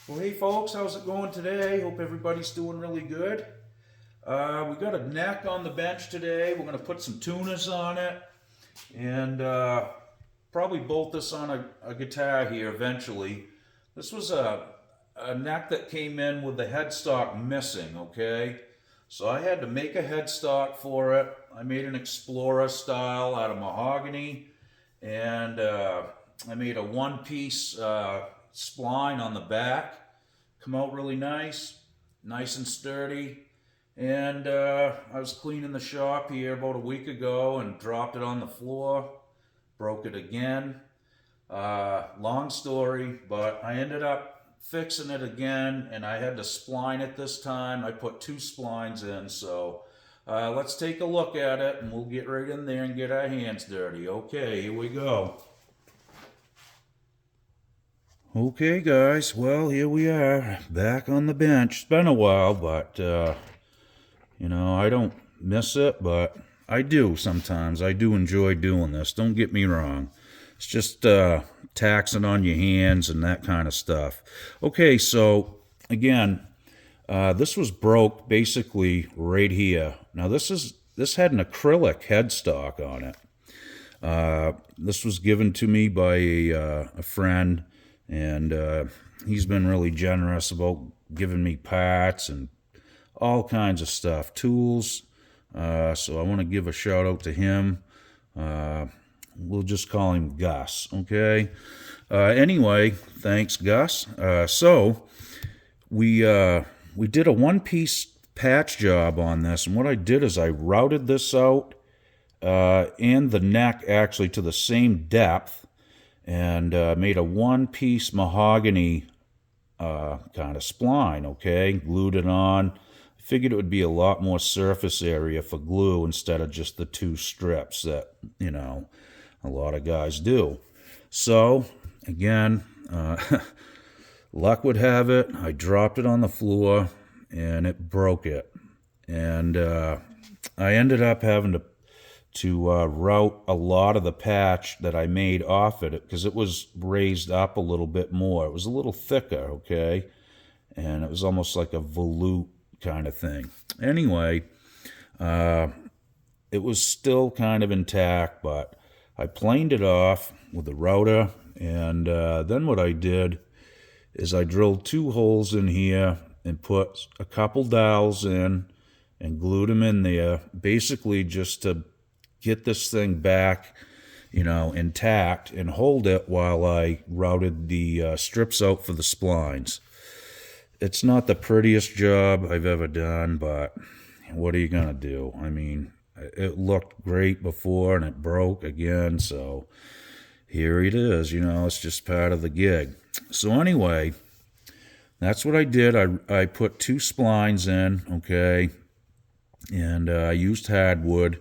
Well, hey folks, how's it going today? Hope everybody's doing really good. We got a neck on the bench today. We're going to put some tuners on it and probably bolt this on a guitar here eventually. This was a neck that came in with the headstock missing, okay? So I had to make a headstock for it. I made an Explorer style out of mahogany, and I made a one-piece spline on the back. Come out really nice and sturdy. And I was cleaning the shop here about a week ago and dropped it on the floor, broke it again. Long story, but I ended up fixing it again, and I had to spline it this time. I put two splines in, so let's take a look at it, and we'll get right in there and get our hands dirty. Okay, here we go. Okay, guys, well, here we are, back on the bench. It's been a while, but, I don't miss it, but I do sometimes. I do enjoy doing this, don't get me wrong. It's just taxing on your hands and that kind of stuff. Okay, so, again, this was broke basically right here. Now, this had an acrylic headstock on it. This was given to me by a friend, and he's been really generous about giving me parts and all kinds of stuff, tools. So I want to give a shout out to him. We'll just call him Gus, okay? Anyway, thanks, Gus. So we did a one-piece patch job on this, and what I did is I routed this out and the neck actually to the same depth, and made a one-piece mahogany kind of spline, okay? Glued it on. Figured it would be a lot more surface area for glue instead of just the two strips that, a lot of guys do. So, again, luck would have it, I dropped it on the floor, and it broke it. And I ended up having to route a lot of the patch that I made off it because it was raised up a little bit more. It was a little thicker, okay? And it was almost like a volute kind of thing. Anyway, it was still kind of intact, but I planed it off with a router, and then what I did is I drilled two holes in here and put a couple dowels in and glued them in there, basically just to get this thing back, intact and hold it while I routed the strips out for the splines. It's not the prettiest job I've ever done, but what are you going to do? I mean, it looked great before and it broke again, so here it is, it's just part of the gig. So anyway, that's what I did. I put two splines in, okay, and I used hardwood.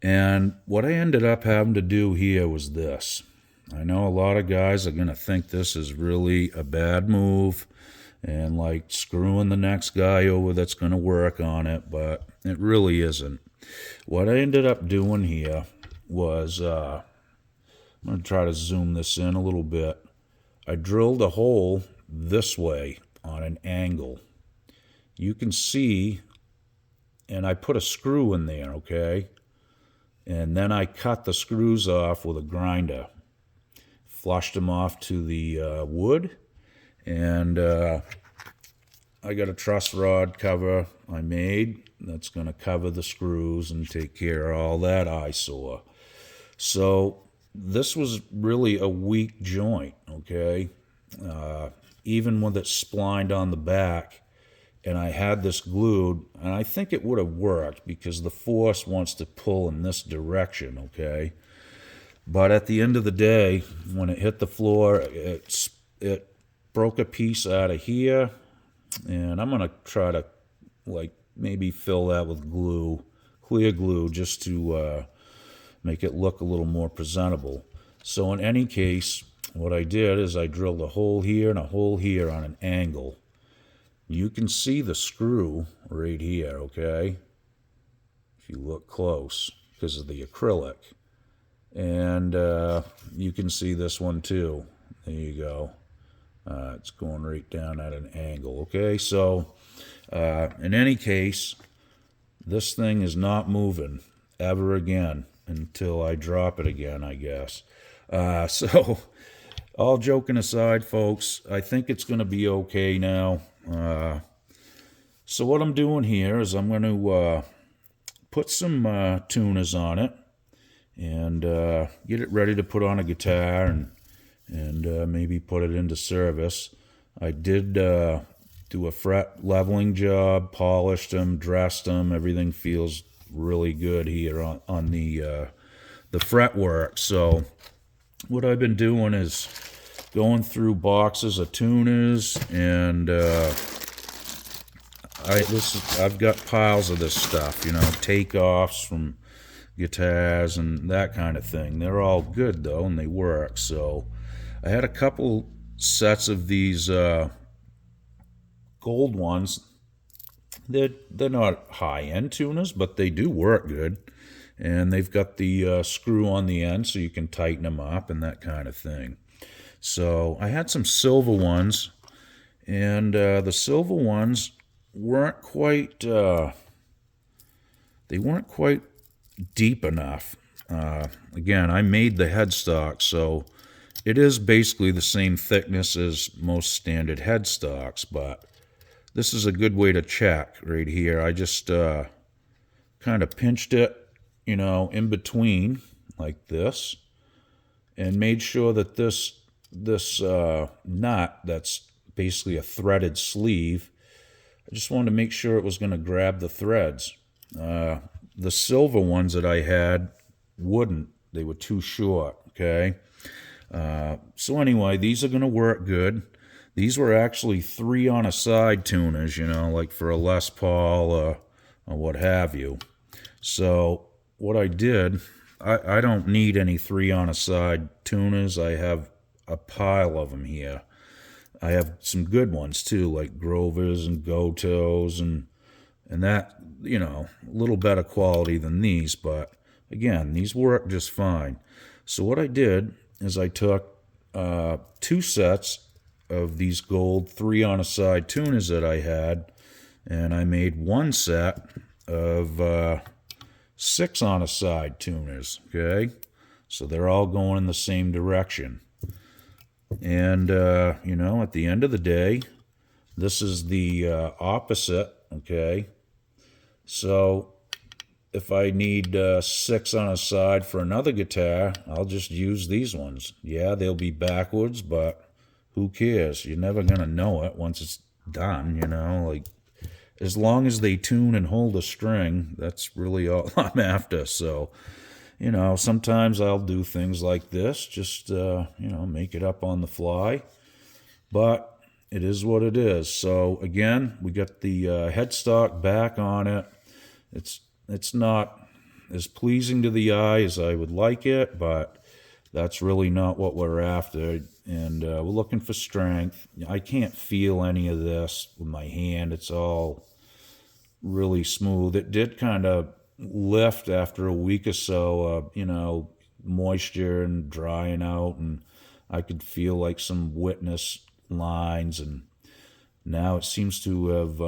And what I ended up having to do here was this. I know a lot of guys are going to think this is really a bad move and like screwing the next guy over that's going to work on it, but it really isn't. What I ended up doing here was, I'm going to try to zoom this in a little bit. I drilled a hole this way on an angle. You can see, and I put a screw in there, okay? And then I cut the screws off with a grinder. Flushed them off to the wood. And I got a truss rod cover I made that's going to cover the screws and take care of all that eyesore. So this was really a weak joint, okay? Even with it splined on the back, and I had this glued, and I think it would have worked because the force wants to pull in this direction, okay? But at the end of the day, when it hit the floor, it broke a piece out of here, and I'm going to try to, maybe fill that with glue, clear glue, just to make it look a little more presentable. So in any case, what I did is I drilled a hole here and a hole here on an angle. You can see the screw right here, okay? If you look close, because of the acrylic. And you can see this one too. There you go. It's going right down at an angle, okay? So, in any case, this thing is not moving ever again until I drop it again, I guess. So, all joking aside, folks, I think it's going to be okay now. So what I'm doing here is I'm going to put some tuners on it and get it ready to put on a guitar and maybe put it into service. I did do a fret leveling job, polished them, dressed them. Everything feels really good here on the fretwork. So what I've been doing is going through boxes of tuners, and I've got piles of this stuff, takeoffs from guitars and that kind of thing. They're all good though, and they work. So I had a couple sets of these gold ones. They're not high-end tuners, but they do work good. And they've got the screw on the end so you can tighten them up and that kind of thing. So I had some silver ones, and the silver ones weren't quite deep enough. Again, I made the headstock, so it is basically the same thickness as most standard headstocks, but this is a good way to check right here. I just kind of pinched it, in between like this, and made sure that this nut, that's basically a threaded sleeve, I just wanted to make sure it was going to grab the threads. The silver ones that I had wouldn't. They were too short, okay? So anyway, these are going to work good. These were actually 3 on a side tuners, like for a Les Paul or what have you. So what I did, I don't need any 3 on a side tuners. I have a pile of them here. I have some good ones too, like Grovers and Gotos and that, a little better quality than these, but again, these work just fine. So what I did is I took 2 sets of these gold 3 on a side tuners that I had, and I made 1 set of 6 on a side tuners, okay? So they're all going in the same direction. And, at the end of the day, this is the opposite, okay? So if I need 6 on a side for another guitar, I'll just use these ones. Yeah, they'll be backwards, but who cares? You're never going to know it once it's done, like, as long as they tune and hold a string, that's really all I'm after. So, sometimes I'll do things like this, just, make it up on the fly. But it is what it is. So, again, we got the headstock back on it. It's not as pleasing to the eye as I would like it, but that's really not what we're after. And we're looking for strength. I can't feel any of this with my hand. It's all really smooth. It did kind of lift after a week or so, moisture and drying out, and I could feel like some wetness lines, and now it seems to have,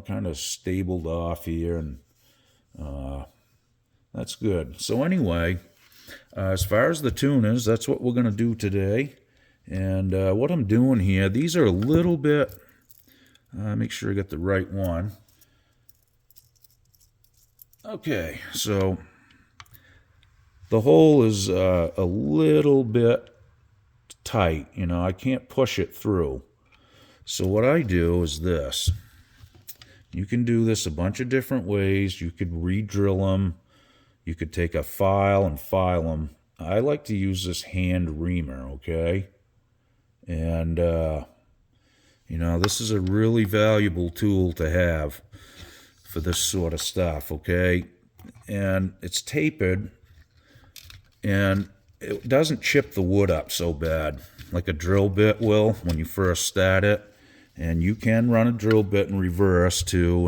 kind of stabled off here, and that's good. So anyway, as far as the tuners, that's what we're going to do today. And what I'm doing here, these are a little bit, make sure I get the right one. Okay, so the hole is a little bit tight. I can't push it through. So what I do is this. You can do this a bunch of different ways. You could re-drill them. You could take a file and file them. I like to use this hand reamer, okay? And, this is a really valuable tool to have for this sort of stuff, okay? And it's tapered, and it doesn't chip the wood up so bad like a drill bit will when you first start it. And you can run a drill bit in reverse too,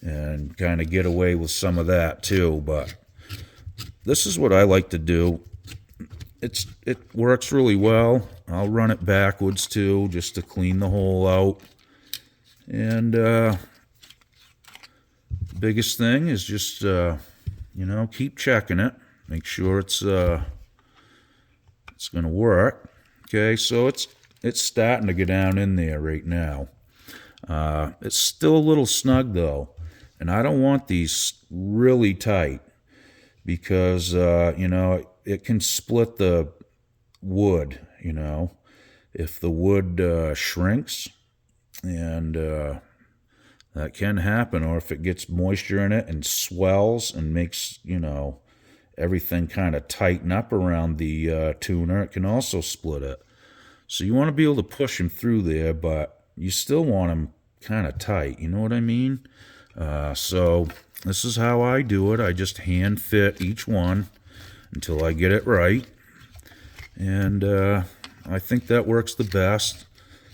and kind of get away with some of that too. But this is what I like to do. It works really well. I'll run it backwards too, just to clean the hole out. And biggest thing is just, keep checking it. Make sure it's going to work. Okay, so it's starting to get down in there right now. It's still a little snug though, and I don't want these really tight because, it can split the wood, if the wood shrinks, and that can happen, or if it gets moisture in it and swells and makes, everything kind of tighten up around the tuner, it can also split it. So you want to be able to push them through there, but you still want them kind of tight, you know what I mean? So this is how I do it. I just hand fit each one until I get it right. And I think that works the best.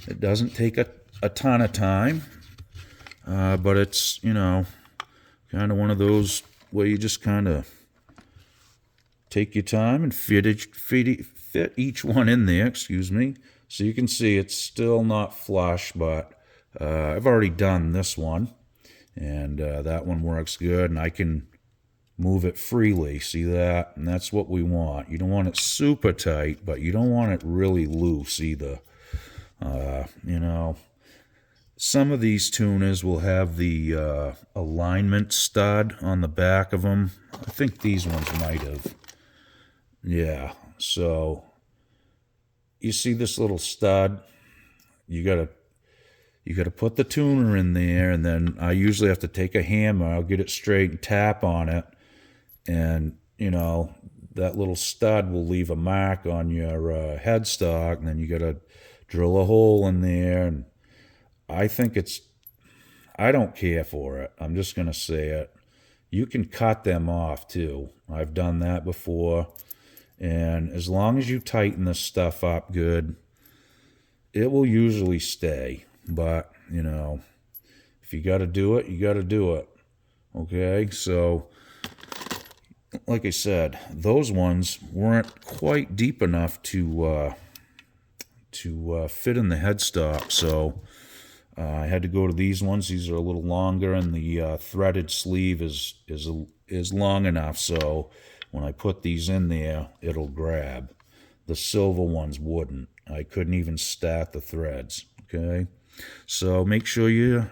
It doesn't take a ton of time, but it's, kind of one of those where you just kind of take your time and fit each one in there, So you can see it's still not flush, but I've already done this one, and that one works good, and I can move it freely. See that? And that's what we want. You don't want it super tight, but you don't want it really loose either. Some of these tuners will have the alignment stud on the back of them. I think these ones might have. Yeah, so you see this little stud? You gotta put the tuner in there, and then I usually have to take a hammer. I'll get it straight and tap on it, and that little stud will leave a mark on your headstock, and then you gotta drill a hole in there. And I don't care for it. I'm just gonna say it. You can cut them off too. I've done that before, and as long as you tighten this stuff up good, it will usually stay. But if you got to do it, you got to do it. Okay, so like I said, those ones weren't quite deep enough to fit in the headstock, so I had to go to these ones. These are a little longer, and the threaded sleeve is long enough, so when I put these in there, it'll grab. The silver ones wouldn't. I couldn't even start the threads. Okay, so make sure you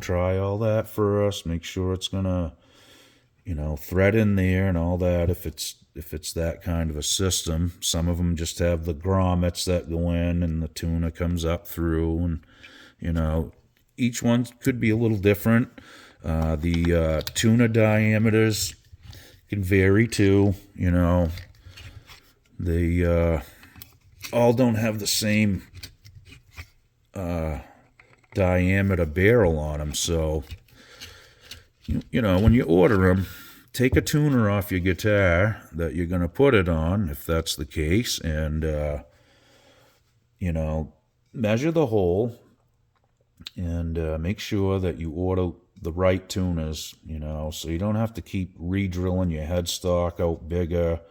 try all that first. Make sure it's gonna thread in there and all that. If it's that kind of a system, some of them just have the grommets that go in, and the tuna comes up through, and each one could be a little different. The tuna diameters can vary too. They all don't have the same diameter barrel on them, so when you order them, take a tuner off your guitar that you're going to put it on, if that's the case, and measure the hole, and make sure that you order the right tuners, so you don't have to keep re-drilling your headstock out bigger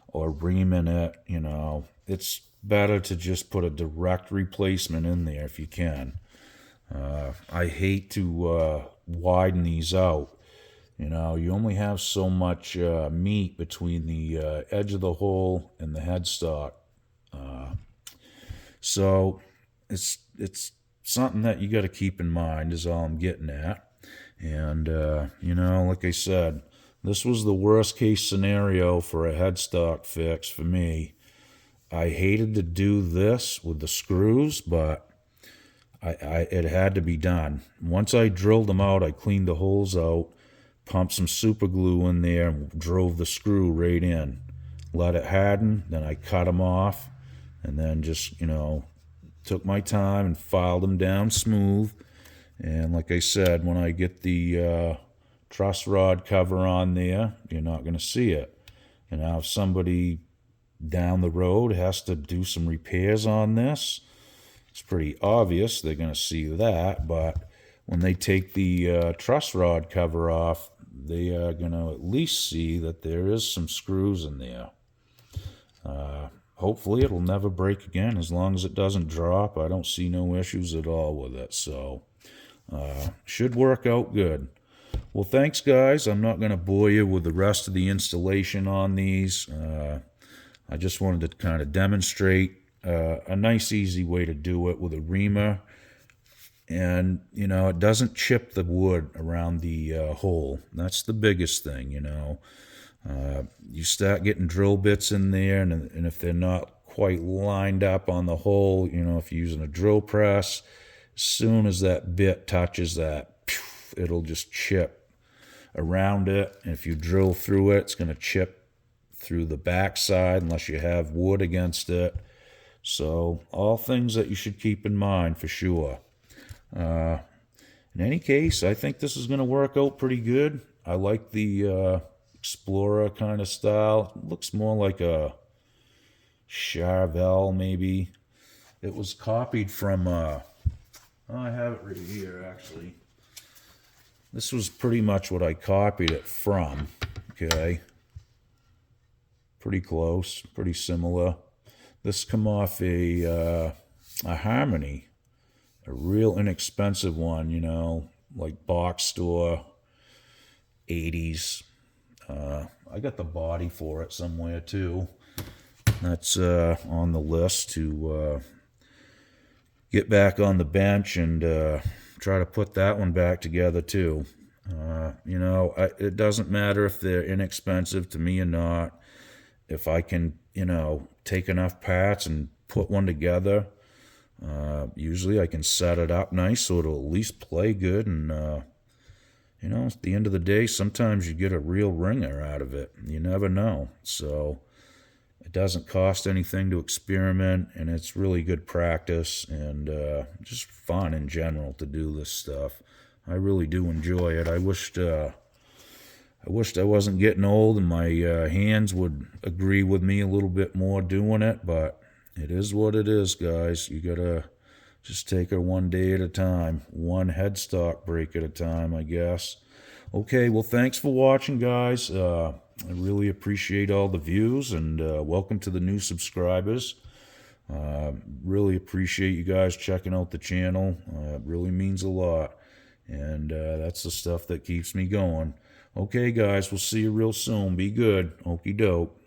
or reaming it. It's better to just put a direct replacement in there if you can. I hate to widen these out. You only have so much meat between the edge of the hole and the headstock. So it's something that you got to keep in mind is all I'm getting at. And, like I said, this was the worst case scenario for a headstock fix for me. I hated to do this with the screws, but it had to be done. Once I drilled them out, I cleaned the holes out, pumped some super glue in there, and drove the screw right in. Let it harden, then I cut them off, and then just, took my time and filed them down smooth. And like I said, when I get the truss rod cover on there, you're not going to see it. Now if somebody down the road has to do some repairs on this, it's pretty obvious they're going to see that. But when they take the truss rod cover off, they are going to at least see that there is some screws in there. hopefully it'll never break again. As long as it doesn't drop, I don't see no issues at all with it. So should work out good. Well, thanks, guys. I'm not going to bore you with the rest of the installation on these. I just wanted to kind of demonstrate a nice, easy way to do it with a reamer. And, you know, it doesn't chip the wood around the hole. That's the biggest thing, you know. You start getting drill bits in there, and if they're not quite lined up on the hole, you know, if you're using a drill press, as soon as that bit touches that, it'll just chip around it. And if you drill through it, it's going to chip through the backside unless you have wood against it. So all things that you should keep in mind for sure. In any case, I think this is going to work out pretty good. I like the Explorer kind of style. It looks more like a Charvel maybe. It was copied from, I have it right here actually. This was pretty much what I copied it from, okay? Pretty close, pretty similar. This come off a Harmony. A real inexpensive one, you know, like box store, 80s. I got the body for it somewhere too. That's on the list to get back on the bench and try to put that one back together too. You know, it doesn't matter if they're inexpensive to me or not. If I can, you know, take enough parts and put one together, usually I can set it up nice so it'll at least play good. And, you know, at the end of the day, sometimes you get a real ringer out of it. You never know. So it doesn't cost anything to experiment, and it's really good practice and just fun in general to do this stuff. I really do enjoy it. I wished I wasn't getting old and my hands would agree with me a little bit more doing it, but it is what it is, guys. You gotta just take it one day at a time, one headstock break at a time, I guess. Okay, well, thanks for watching, guys. I really appreciate all the views, and welcome to the new subscribers. Really appreciate you guys checking out the channel. It really means a lot, and that's the stuff that keeps me going. Okay, guys, we'll see you real soon. Be good. Okie doke.